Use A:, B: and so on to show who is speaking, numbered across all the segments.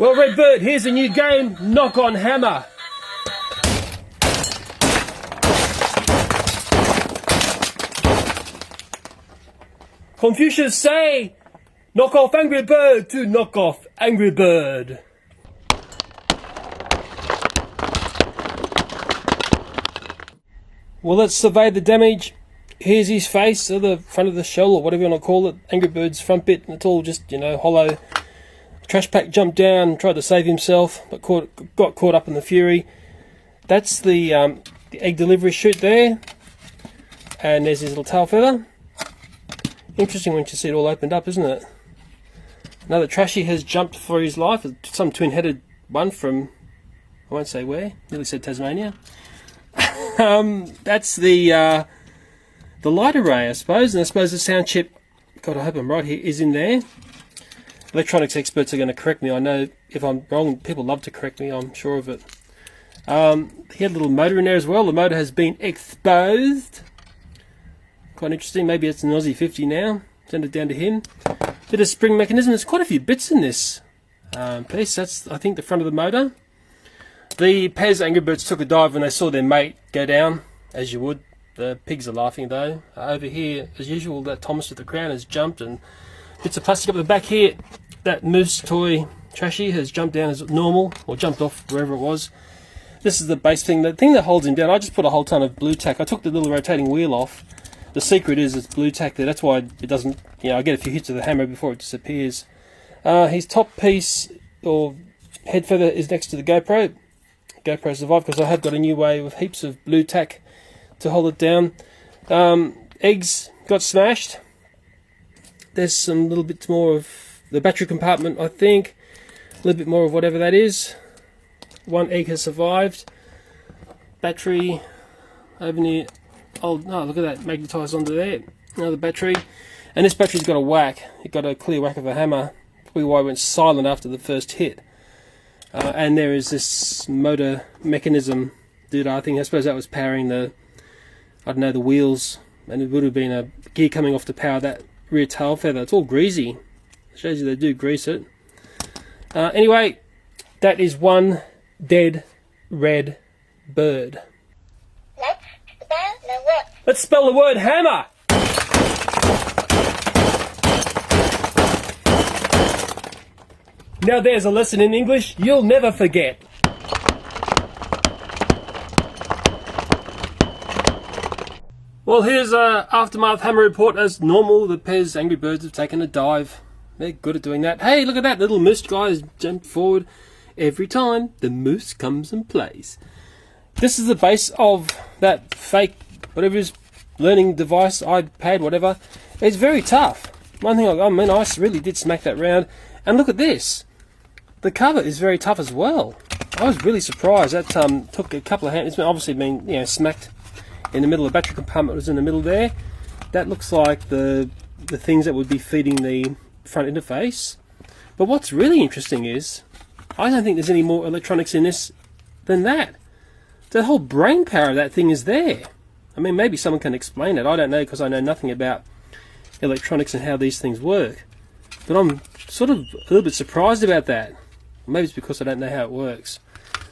A: Well, Redbird, here's a new game, Knock on Hammer. Confucius say, knock off Angry Bird to knock off Angry Bird. Well, let's survey the damage. Here's his face, or the front of the shell, or whatever you want to call it. Angry Bird's front bit, and it's all just, hollow. Trash pack jumped down, tried to save himself, but got caught up in the fury. That's the egg delivery chute there. And there's his little tail feather. Interesting when you see it all opened up, isn't it? Another trashy has jumped for his life. Some twin-headed one from, I won't say where, nearly said Tasmania. That's the light array, I suppose. And I suppose the sound chip, God, I hope I'm right here, is in there. Electronics experts are going to correct me. I know if I'm wrong, people love to correct me, I'm sure of it. He had a little motor in there as well. The motor has been exposed. Quite interesting. Maybe it's an Aussie 50 now. Send it down to him. Bit of spring mechanism. There's quite a few bits in this piece. That's, I think, the front of the motor. The Pez Angry Birds took a dive when they saw their mate go down, as you would. The pigs are laughing though. Over here, as usual, that Thomas with the crown has jumped, and bits of plastic up the back here. That moose toy trashy has jumped down as normal, or jumped off wherever it was. This is the base thing, the thing that holds him down. I just put a whole ton of blue tack. I took the little rotating wheel off. The secret is it's blue tack there. That's why it doesn't, I get a few hits of the hammer before it disappears. His top piece, or head feather, is next to the GoPro. GoPro survived because I have got a new way with heaps of blue tack to hold it down. Eggs got smashed. There's some little bits more of the battery compartment, I think. A little bit more of whatever that is. One egg has survived. Battery over near. Oh no, look at that, magnetised onto there. Another battery. And this battery's got a whack. It got a clear whack of a hammer. Probably why it went silent after the first hit. And there is this motor mechanism doodah thing. I suppose that was powering the, the wheels. And it would have been a gear coming off to power that rear tail feather. It's all greasy. It shows you they do grease it. Anyway, that is one dead red bird. Let's spell the word hammer. Now there's a lesson in English you'll never forget. Well, here's a aftermath hammer report. As normal, the Pez Angry Birds have taken a dive. They're good at doing that. Hey, look at that little moose guy has jumped forward. Every time the moose comes and plays. This is the base of that fake, whatever it is, learning device, iPad, whatever. It's very tough. One thing, I really did smack that round. And look at this. The cover is very tough as well. I was really surprised. That took a couple of hands. It's obviously been, smacked in the middle. The battery compartment was in the middle there. That looks like the things that would be feeding the front interface. But what's really interesting is, I don't think there's any more electronics in this than that. The whole brain power of that thing is there. I mean, maybe someone can explain it. I don't know, because I know nothing about electronics and how these things work. But I'm sort of a little bit surprised about that. Maybe it's because I don't know how it works.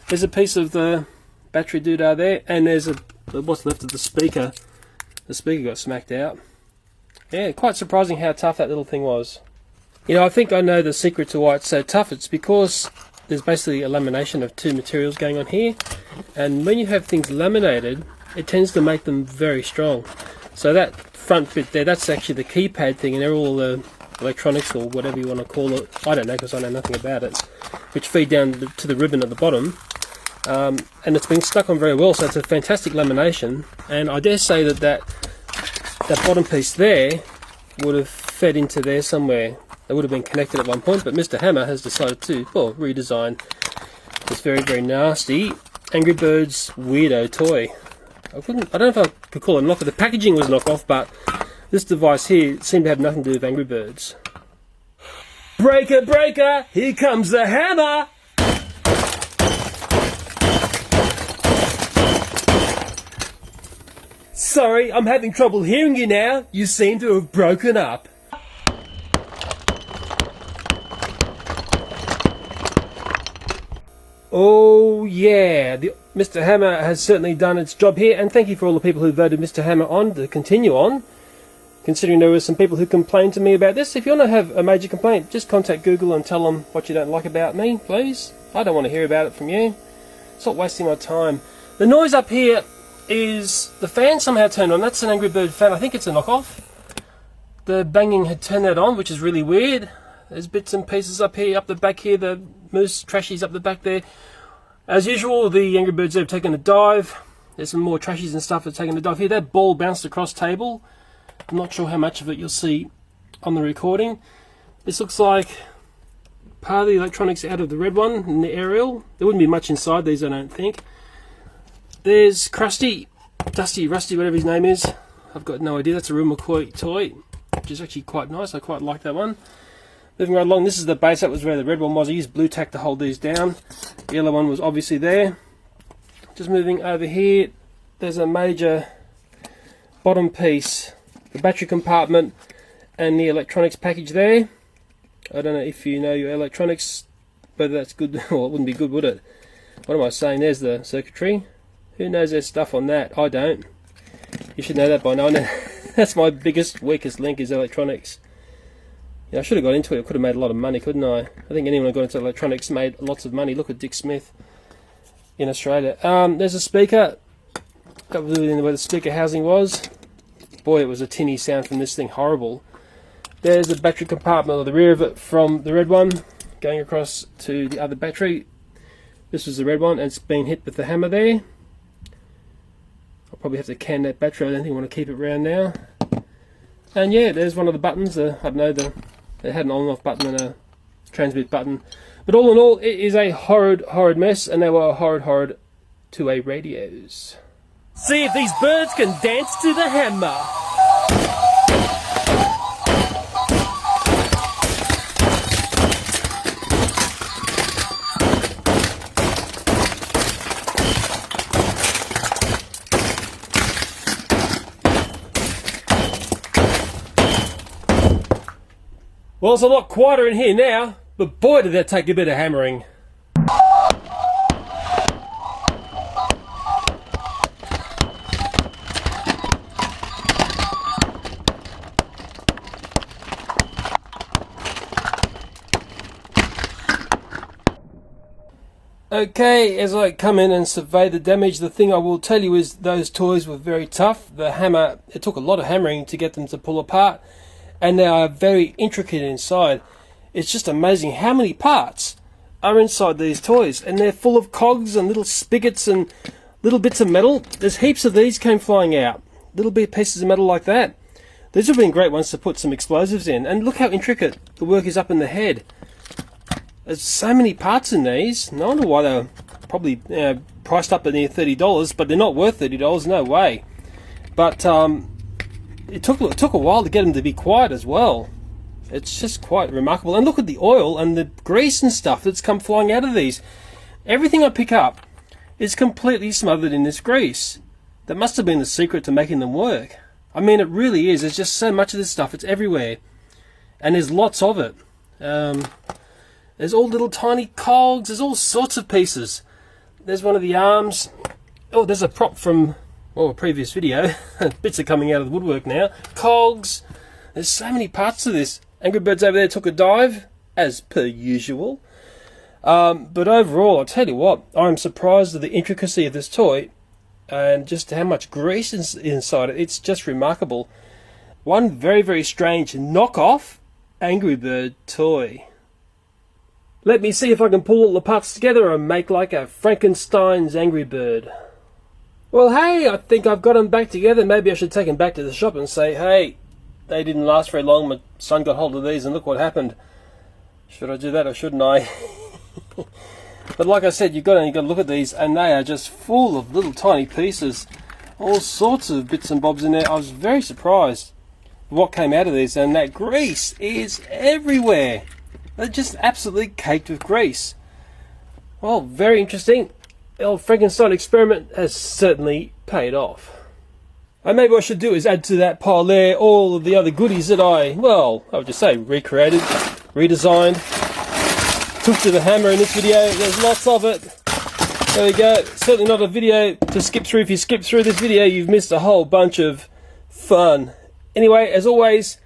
A: There's a piece of the battery doodah there, and there's what's left of the speaker. The speaker got smacked out. Yeah, quite surprising how tough that little thing was. I think I know the secret to why it's so tough. It's because there's basically a lamination of two materials going on here, and when you have things laminated, it tends to make them very strong. So that front bit there, that's actually the keypad thing, and they're all the electronics, or whatever you want to call it. I don't know, because I know nothing about it, which feed down to the ribbon at the bottom. And it's been stuck on very well, so it's a fantastic lamination. And I dare say that bottom piece there would have fed into there somewhere. They would have been connected at one point, but Mr. Hammer has decided to, redesign this very, very nasty Angry Birds weirdo toy. I don't know if I could call it a knockoff. The packaging was knockoff, but this device here seemed to have nothing to do with Angry Birds. Breaker, breaker, here comes the hammer! Sorry, I'm having trouble hearing you now. You seem to have broken up. Oh yeah, Mr. Hammer has certainly done its job here, and thank you for all the people who voted Mr. Hammer on to continue on. Considering there were some people who complained to me about this, if you want to have a major complaint, just contact Google and tell them what you don't like about me, please. I don't want to hear about it from you. Stop wasting my time. The noise up here is the fan somehow turned on. That's an Angry Bird fan. I think it's a knockoff. The banging had turned that on, which is really weird. There's bits and pieces up here, up the back here. The moose trashies up the back there. As usual, the Angry Birds have taken a dive. There's some more trashies and stuff that have taken a dive here. That ball bounced across table. I'm not sure how much of it you'll see on the recording. This looks like part of the electronics out of the red one in the aerial. There wouldn't be much inside these, I don't think. There's Krusty, Dusty, Rusty, whatever his name is. I've got no idea. That's a real McCoy toy, which is actually quite nice. I quite like that one. Moving right along, this is the base. That was where the red one was. I used blue tack to hold these down. The yellow one was obviously there. Just moving over here, there's a major bottom piece. The battery compartment and the electronics package there. I don't know if you know your electronics, whether that's good. Well, it wouldn't be good, would it? What am I saying? There's the circuitry. Who knows their stuff on that? I don't. You should know that by now. That's my biggest, weakest link is electronics. Yeah, I should have got into it. I could have made a lot of money, couldn't I? I think anyone who got into electronics made lots of money. Look at Dick Smith in Australia. There's a speaker. Got really in where the speaker housing was. Boy, it was a tinny sound from this thing. Horrible. There's the battery compartment, or the rear of it, from the red one, going across to the other battery. This was the red one, and it's been hit with the hammer there. I'll probably have to can that battery. I don't think I want to keep it around now. And yeah, there's one of the buttons. I don't know, they had an on and off button and a transmit button. But all in all, it is a horrid mess, and they were horrid 2A radios. See if these birds can dance to the hammer. Well, it's a lot quieter in here now, but boy did that take a bit of hammering. Okay, as I come in and survey the damage, the thing I will tell you is those toys were very tough. The hammer, it took a lot of hammering to get them to pull apart, and they are very intricate inside. It's just amazing how many parts are inside these toys, and they're full of cogs and little spigots and little bits of metal. There's heaps of these came flying out, little bit pieces of metal like that. These would have been great ones to put some explosives in, and look how intricate the work is up in the head. There's so many parts in these. No wonder why they're probably priced up at near $30, but they're not worth $30, no way. But it took a while to get them to be quiet as well. It's just quite remarkable. And look at the oil and the grease and stuff that's come flying out of these. Everything I pick up is completely smothered in this grease. That must have been the secret to making them work. I mean, it really is. There's just so much of this stuff. It's everywhere. And there's lots of it. There's all little tiny cogs. There's all sorts of pieces. There's one of the arms. Oh, there's a prop from a previous video. Bits are coming out of the woodwork now. Cogs. There's so many parts to this. Angry Birds over there took a dive, as per usual. But overall, I'll tell you what, I'm surprised at the intricacy of this toy and just how much grease is inside it. It's just remarkable. One very, very strange knockoff Angry Bird toy. Let me see if I can pull all the parts together and make like a Frankenstein's Angry Bird. Well, hey, I think I've got them back together. Maybe I should take them back to the shop and say, hey, they didn't last very long. My son got hold of these and look what happened. Should I do that or shouldn't I? But like I said, you've got to look at these, and they are just full of little tiny pieces. All sorts of bits and bobs in there. I was very surprised what came out of these, and that grease is everywhere. They're just absolutely caked with grease. Well, very interesting. The old Frankenstein experiment has certainly paid off. And maybe what I should do is add to that pile there all of the other goodies that I would just say recreated, redesigned, twist of the hammer in this video. There's lots of it. There we go. Certainly not a video to skip through. If you skip through this video, you've missed a whole bunch of fun. Anyway, as always,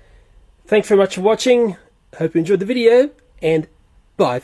A: thanks very much for watching. Hope you enjoyed the video, and bye.